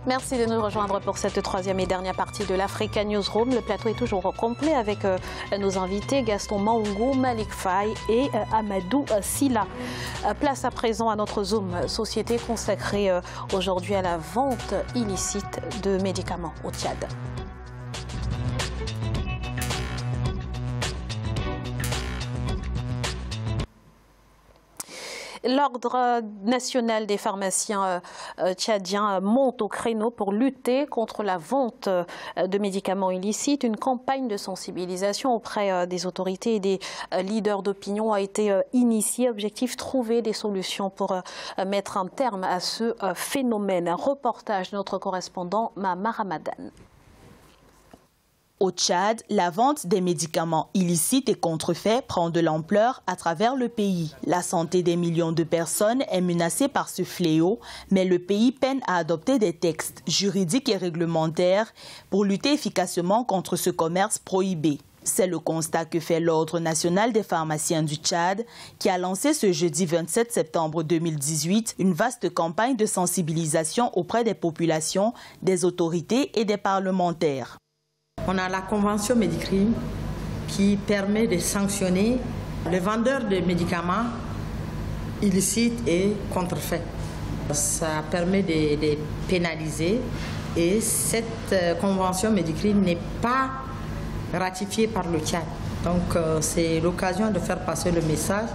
Merci de nous rejoindre pour cette troisième et dernière partie de l'Africa Newsroom. Le plateau est toujours au complet avec nos invités Gaston Maungo, Malick Faye et Amadou Sylla. Place à présent à notre Zoom Société consacré aujourd'hui à la vente illicite de médicaments au Tchad. L'Ordre national des pharmaciens tchadiens monte au créneau pour lutter contre la vente de médicaments illicites. Une campagne de sensibilisation auprès des autorités et des leaders d'opinion a été initiée. Objectif, trouver des solutions pour mettre un terme à ce phénomène. Un reportage de notre correspondant Mahama Ramadan. Au Tchad, la vente des médicaments illicites et contrefaits prend de l'ampleur à travers le pays. La santé des millions de personnes est menacée par ce fléau, mais le pays peine à adopter des textes juridiques et réglementaires pour lutter efficacement contre ce commerce prohibé. C'est le constat que fait l'Ordre national des pharmaciens du Tchad, qui a lancé ce jeudi 27 septembre 2018 une vaste campagne de sensibilisation auprès des populations, des autorités et des parlementaires. On a la convention Medicrime qui permet de sanctionner les vendeurs de médicaments illicites et contrefaits. Ça permet de pénaliser et cette convention Medicrime n'est pas ratifiée par le Tchad. Donc c'est l'occasion de faire passer le message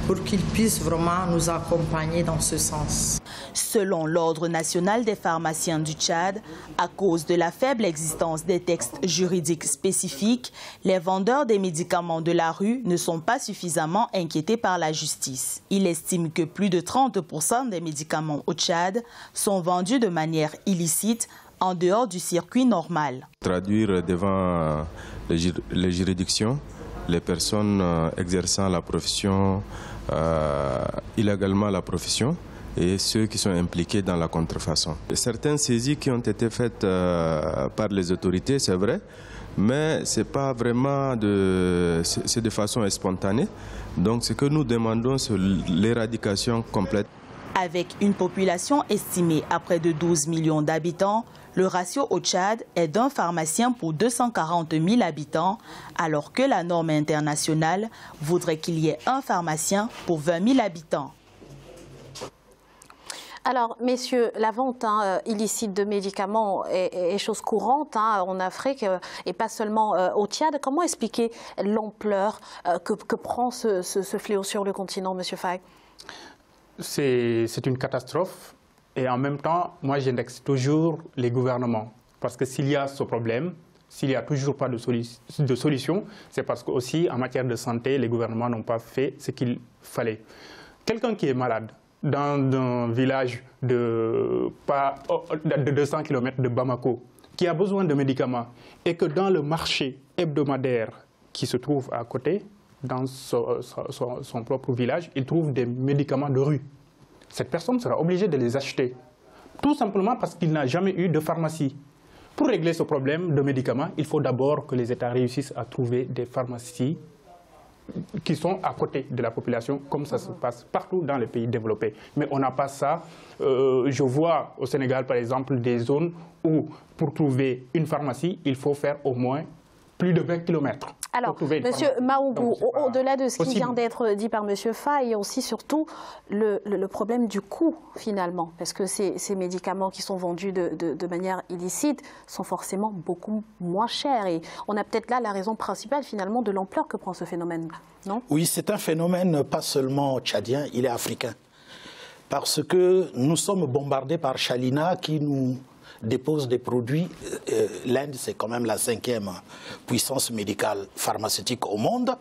pour qu'ils puissent vraiment nous accompagner dans ce sens. Selon l'Ordre national des pharmaciens du Tchad, à cause de la faible existence des textes juridiques spécifiques, les vendeurs des médicaments de la rue ne sont pas suffisamment inquiétés par la justice. Il estime que plus de 30% des médicaments au Tchad sont vendus de manière illicite en dehors du circuit normal. Traduire devant les juridictions les personnes exerçant la profession, illégalement la profession, et ceux qui sont impliqués dans la contrefaçon. Certaines saisies qui ont été faites par les autorités, c'est vrai, mais c'est pas vraiment c'est de façon spontanée. Donc ce que nous demandons, c'est l'éradication complète. Avec une population estimée à près de 12 millions d'habitants, le ratio au Tchad est d'un pharmacien pour 240 000 habitants, alors que la norme internationale voudrait qu'il y ait un pharmacien pour 20 000 habitants. Alors, messieurs, la vente illicite de médicaments est chose courante en Afrique et pas seulement au Tchad. Comment expliquer l'ampleur que prend ce fléau sur le continent, monsieur Faye? C'est une catastrophe et en même temps, moi j'indexe toujours les gouvernements. Parce que s'il y a ce problème, s'il n'y a toujours pas de solution, c'est parce que aussi en matière de santé, les gouvernements n'ont pas fait ce qu'il fallait. Quelqu'un qui est malade dans un village de 200 km de Bamako, qui a besoin de médicaments et que dans le marché hebdomadaire qui se trouve à côté, dans son propre village, il trouve des médicaments de rue. Cette personne sera obligée de les acheter, tout simplement parce qu'il n'a jamais eu de pharmacie. Pour régler ce problème de médicaments, il faut d'abord que les États réussissent à trouver des pharmacies qui sont à côté de la population, comme ça se passe partout dans les pays développés. Mais on n'a pas ça. Je vois au Sénégal, par exemple, des zones où, pour trouver une pharmacie, il faut faire au moins plus de 20 km. Alors, monsieur Maungo, au-delà de ce qui vient d'être dit par monsieur Faye, il y a aussi surtout le problème du coût, finalement. Parce que ces médicaments qui sont vendus de manière illicite sont forcément beaucoup moins chers. Et on a peut-être là la raison principale, finalement, de l'ampleur que prend ce phénomène, non? Oui, c'est un phénomène pas seulement tchadien, il est africain. Parce que nous sommes bombardés par Chalina qui nous dépose des produits. L'Inde, c'est quand même la 5e puissance médicale pharmaceutique au monde.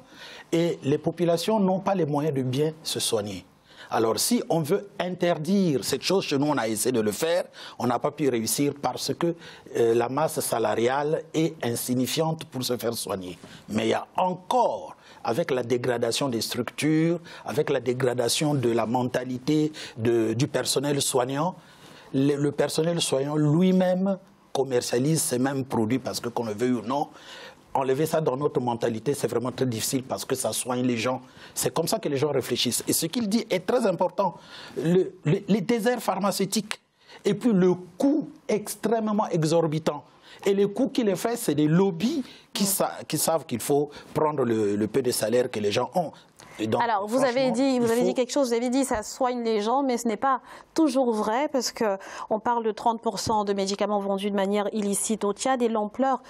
Et les populations n'ont pas les moyens de bien se soigner. Alors, si on veut interdire cette chose, chez nous, on a essayé de le faire, on n'a pas pu réussir parce que la masse salariale est insignifiante pour se faire soigner. Mais il y a encore, avec la dégradation des structures, avec la dégradation de la mentalité du personnel soignant, le personnel soignant lui-même commercialise ces mêmes produits parce que, qu'on le veuille ou non, enlever ça dans notre mentalité, c'est vraiment très difficile parce que ça soigne les gens. C'est comme ça que les gens réfléchissent. Et ce qu'il dit est très important. Les déserts pharmaceutiques Et puis le coût extrêmement exorbitant. Et les coûts qui les fait, c'est des lobbies qui savent qu'il faut prendre le peu de salaire que les gens ont. Donc, alors, vous avez dit quelque chose, vous avez dit ça soigne les gens, mais ce n'est pas toujours vrai parce qu'on parle de 30% de médicaments vendus de manière illicite au Tchad et l'ampleur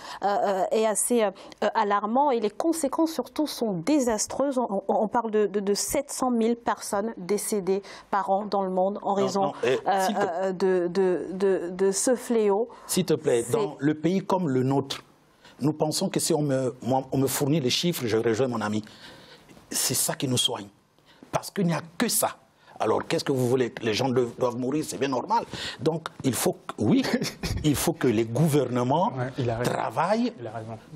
est assez alarmante et les conséquences surtout sont désastreuses. On parle de 700 000 personnes décédées par an dans le monde en raison de ce fléau. S'il te plaît, dans le pays comme le nôtre, nous pensons que si on me fournit les chiffres, je rejoins mon ami. C'est ça qui nous soigne. Parce qu'il n'y a que ça. Alors, qu'est-ce que vous voulez? Les gens doivent mourir, c'est bien normal. Donc, il faut que les gouvernements travaillent.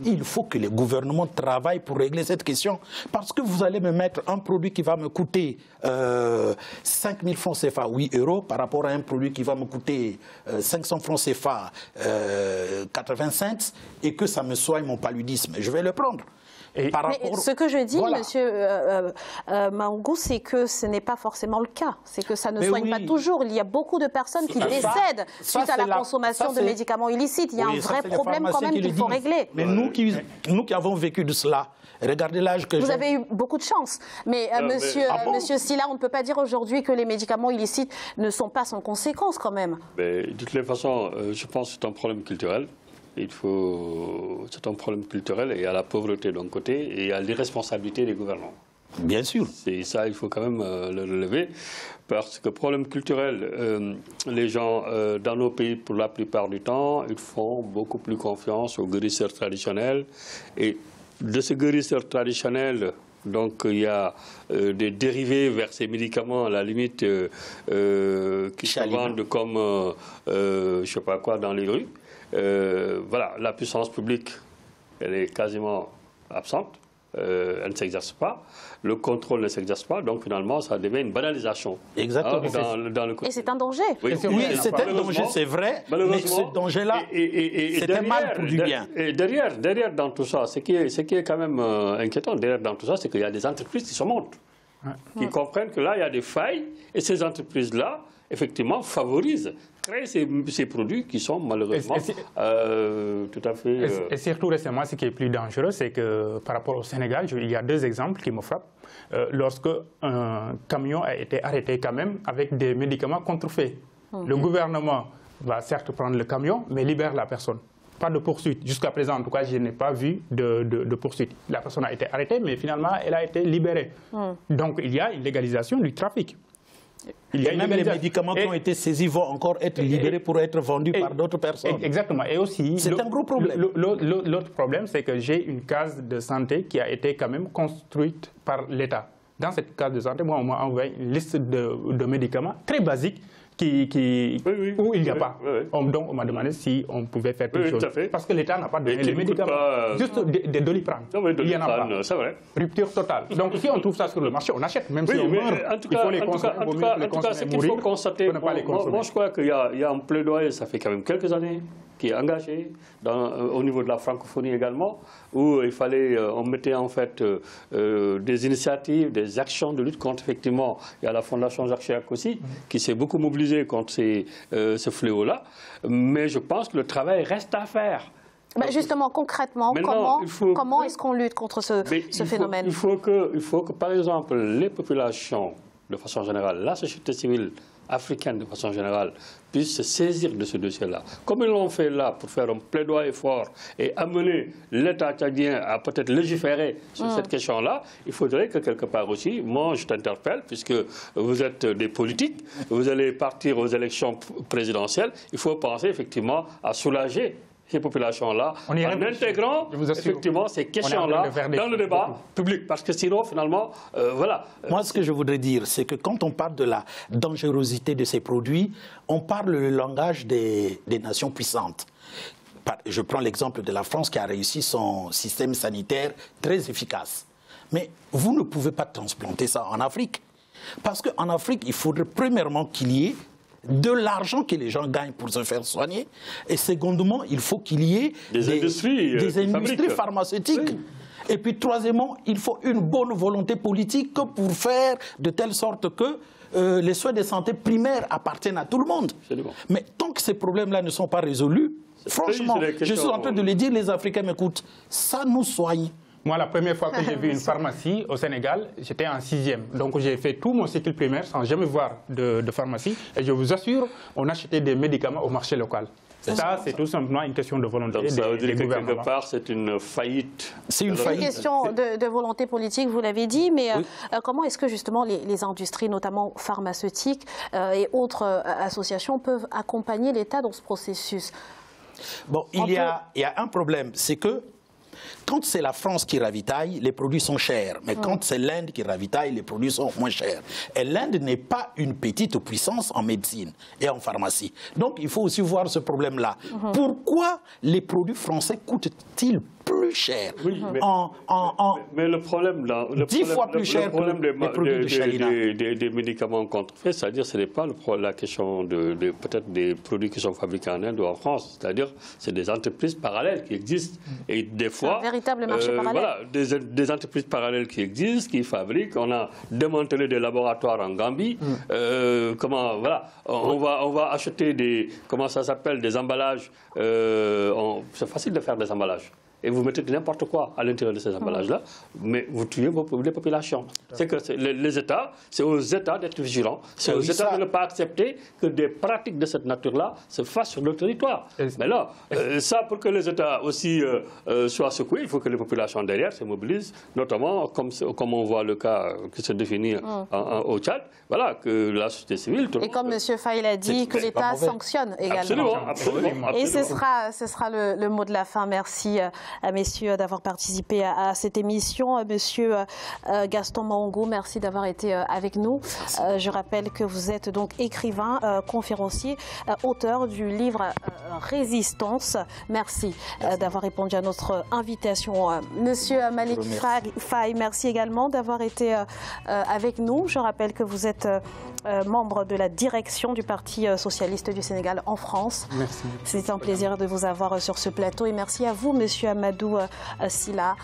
Il faut que les gouvernements travaillent pour régler cette question. Parce que vous allez me mettre un produit qui va me coûter 5 000 francs CFA, 8 euros, par rapport à un produit qui va me coûter 500 francs CFA, 80 cents, et que ça me soigne mon paludisme. Je vais le prendre. Mais ce que je dis, monsieur Maougou, c'est que ce n'est pas forcément le cas. C'est que ça ne soigne pas toujours. Il y a beaucoup de personnes qui décèdent suite à la consommation de médicaments illicites. Il y a un vrai problème quand même qu'il faut régler. Mais nous qui avons vécu de cela, regardez l'âge que j'ai. Vous avez eu beaucoup de chance. Mais monsieur Sylla, on ne peut pas dire aujourd'hui que les médicaments illicites ne sont pas sans conséquences quand même. Mais de toutes les façons, je pense que c'est un problème culturel. C'est un problème culturel et il y a la pauvreté d'un côté et il y a l'irresponsabilité des gouvernants. Bien sûr. C'est ça, il faut quand même le relever. Parce que problème culturel, les gens dans nos pays, pour la plupart du temps, ils font beaucoup plus confiance aux guérisseurs traditionnels. Et de ces guérisseurs traditionnels, donc il y a des dérivés vers ces médicaments, à la limite, qui se vendent comme je ne sais pas quoi dans les rues. Voilà, la puissance publique, elle est quasiment absente, elle ne s'exerce pas, le contrôle ne s'exerce pas, donc finalement ça devient une banalisation. Exactement. Et c'est un danger. Oui, c'est un danger, c'est vrai, mais ce danger-là, c'est un mal pour du bien. Et derrière dans tout ça, ce qui est quand même inquiétant, derrière dans tout ça, c'est qu'il y a des entreprises qui se montent, qui comprennent que là, il y a des failles, et ces entreprises-là, effectivement, créent ces produits qui sont malheureusement tout à fait... Et surtout récemment, ce qui est plus dangereux, c'est que par rapport au Sénégal, il y a deux exemples qui me frappent. Lorsque un camion a été arrêté quand même avec des médicaments contrefaits. Le gouvernement va certes prendre le camion, mais libère la personne. Pas de poursuite. Jusqu'à présent, en tout cas, je n'ai pas vu de poursuite. La personne a été arrêtée, mais finalement, elle a été libérée. Donc, il y a une légalisation du trafic. Et même les médicaments qui ont été saisis vont encore être libérés pour être vendus par d'autres personnes. Exactement. Et aussi, c'est un gros problème. L'autre problème, c'est que j'ai une case de santé qui a été quand même construite par l'État. Dans cette case de santé, moi, on m'a envoyé une liste de médicaments très basiques où il n'y a pas. Donc, on m'a demandé si on pouvait faire quelque chose. Parce que l'État n'a pas donné les médicaments. Juste des Doliprane. Il n'y en a pas. C'est vrai. Rupture totale. Donc, si on trouve ça sur le marché, on achète. Même si on meurt, il faut les consommer. En tout cas, ce qu'il faut constater, moi, je crois qu'il y a un plaidoyer, ça fait quand même quelques années, qui est engagé au niveau de la francophonie également, où il fallait, on mettait en fait des initiatives, des actions de lutte contre, effectivement, il y a la Fondation Jacques Chirac aussi, qui s'est beaucoup mobilisée contre ce fléau-là, mais je pense que le travail reste à faire. Justement, concrètement, comment est-ce qu'on lutte contre ce phénomène? Il faut que, par exemple, les populations, de façon générale, la société civile africaine de façon générale, puissent se saisir de ce dossier-là. Comme ils l'ont fait là, pour faire un plaidoyer fort et amener l'État tchadien à peut-être légiférer sur cette question-là, il faudrait que quelque part aussi, moi je t'interpelle, puisque vous êtes des politiques, vous allez partir aux élections présidentielles, il faut penser effectivement à soulager ces populations-là en intégrant effectivement ces questions-là dans le débat public. Parce que sinon, finalement, voilà. Moi, ce que je voudrais dire, c'est que quand on parle de la dangerosité de ces produits, on parle le langage des nations puissantes. Je prends l'exemple de la France qui a réussi son système sanitaire très efficace. Mais vous ne pouvez pas transplanter ça en Afrique. Parce qu'en Afrique, il faudrait premièrement qu'il y ait de l'argent que les gens gagnent pour se faire soigner. Et secondement, il faut qu'il y ait des industries pharmaceutiques. Et puis troisièmement, il faut une bonne volonté politique pour faire de telle sorte que les soins de santé primaires appartiennent à tout le monde. Absolument. Mais tant que ces problèmes-là ne sont pas résolus, franchement, je suis en train de le dire, les Africains m'écoutent, ça nous soigne. Moi, la première fois que j'ai vu une pharmacie au Sénégal, j'étais en 6e. Donc, j'ai fait tout mon cycle primaire sans jamais voir de pharmacie. Et je vous assure, on achetait des médicaments au marché local. Ça, c'est tout simplement une question de volonté des gouvernements. Ça veut dire que quelque part, c'est une faillite. C'est une faillite. Une question de volonté politique, vous l'avez dit, mais oui. Comment est-ce que justement les industries, notamment pharmaceutiques et autres associations, peuvent accompagner l'État dans ce processus? Bon, il y a un problème, c'est que quand c'est la France qui ravitaille, les produits sont chers. Mais quand c'est l'Inde qui ravitaille, les produits sont moins chers. Et l'Inde n'est pas une petite puissance en médecine et en pharmacie. Donc il faut aussi voir ce problème-là. Pourquoi les produits français coûtent-ils plus cher? Oui, mais le problème là, des médicaments contrefaits, c'est-à-dire ce n'est pas la question peut-être des produits qui sont fabriqués en Inde ou en France. C'est-à-dire c'est des entreprises parallèles qui existent. Et des fois, un véritable marché parallèle. Voilà, des entreprises parallèles qui existent, qui fabriquent. On a démantelé des laboratoires en Gambie. On va acheter des, comment ça s'appelle, des emballages. C'est facile de faire des emballages. Et vous mettez n'importe quoi à l'intérieur de ces emballages-là, mais vous tuez les populations. C'est que les États, c'est aux États d'être vigilants, c'est aux États de ne pas accepter que des pratiques de cette nature-là se fassent sur le territoire. Mais là, ça, pour que les États aussi soient secoués, il faut que les populations derrière se mobilisent, notamment, comme on voit le cas qui se définit au Tchad, voilà, que la société civile... Et comme M. Faye l'a dit, que l'État sanctionne également. Absolument. Et ce sera le mot de la fin. Merci à messieurs d'avoir participé à cette émission. Monsieur Gaston Maungo, merci d'avoir été avec nous. Je rappelle que vous êtes donc écrivain, conférencier, auteur du livre Résistance. Merci d'avoir répondu à notre invitation. Monsieur Malick Faye, merci également d'avoir été avec nous. Je rappelle que vous êtes membre de la direction du Parti socialiste du Sénégal en France. Merci. C'est un plaisir de vous avoir sur ce plateau et merci à vous, monsieur Amadou Sylla.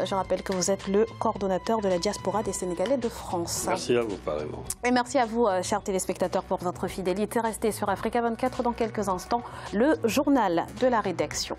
Je rappelle que vous êtes le coordonnateur de la diaspora des Sénégalais de France. Merci à vous, pareillement. Et merci à vous, chers téléspectateurs, pour votre fidélité. Restez sur Africa 24 dans quelques instants, le journal de la rédaction.